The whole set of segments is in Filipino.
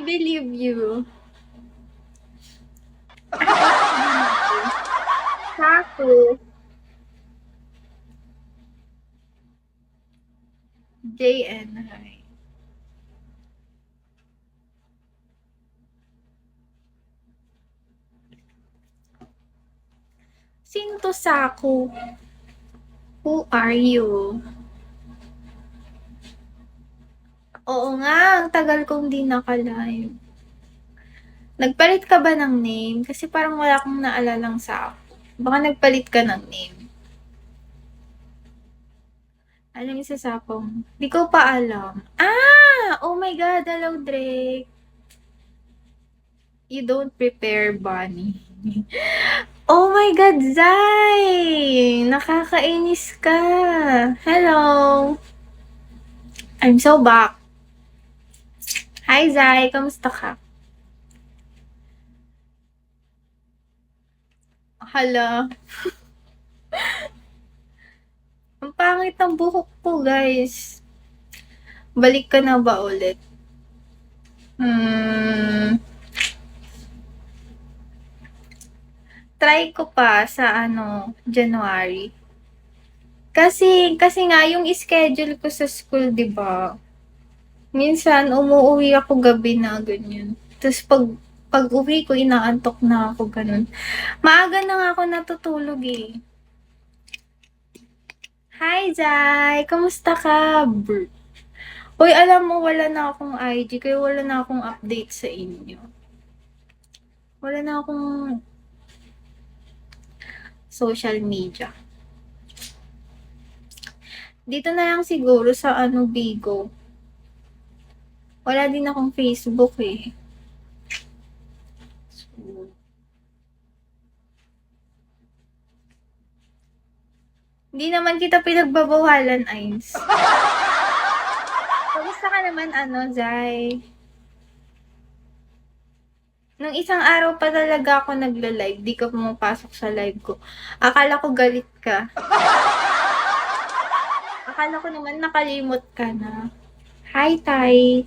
believe you. Saku. JN. Hi. Sino to Saku? Who are you? Oo nga, ang tagal kong di naka-live. Nagpalit ka ba ng name? Kasi parang wala akong naalalang Saku. Baka nagpalit ka ng name. Alam yung sa Sapong. Di ko pa alam. Ah! Oh my God, hello Drake. You don't prepare bunny. Oh my God, Zai! Nakakainis ka. Hello. I'm so back. Hi, Zai. Kamusta ka? Hala. Ang pangit ng buhok ko, guys. Balik ka na ba ulit? Try ko pa sa January. Kasi nga yung schedule ko sa school, 'di ba? Minsan umuuwi ako gabi na ganyan. Tapos pag-uwi ko inaantok na ako ganun. Maaga na nga ako natutulog eh. Hi, Jai! Kamusta ka? Uy, alam mo, wala na akong IG, kaya wala na akong update sa inyo. Wala na akong social media. Dito na lang siguro sa Bigo. Wala din akong Facebook eh. So, hindi naman kita pinagbabawalan, Ains. Kamusta ka naman, Zai? Nung isang araw pa talaga ako nagla-live, di ka pumapasok sa live ko. Akala ko galit ka. Akala ko naman nakalimot ka na. Hi, Tay.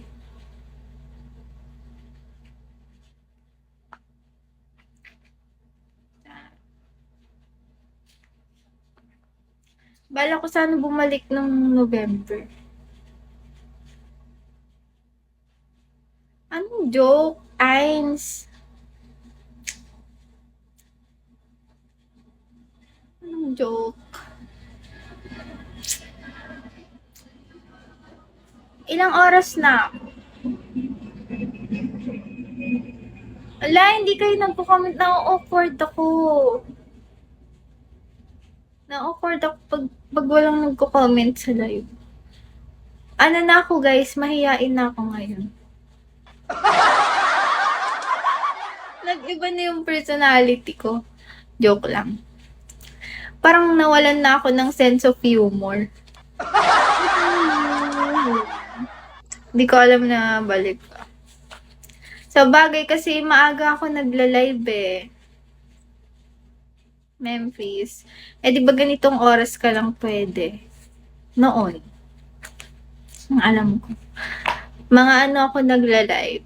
Bala ko sana bumalik nung November. Anong joke? Eins. Anong joke? Ilang oras na? Ala, hindi kayo nagpo-comment. Na-awkward ako. Na-awkward ako pag walang nagko-comment sa live. Ano na ako guys, mahiyain na ako ngayon. Nag-iba na yung personality ko. Joke lang. Parang nawalan na ako ng sense of humor. Hindi ko alam na balik ka. Sa bagay kasi maaga ako nagla-live eh. Memphis. Eh di ba ganitong oras ka lang pwede? Noon. Ang alam ko. Mga ako nagla-live.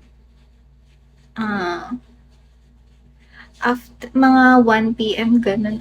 After mga 1 PM ganun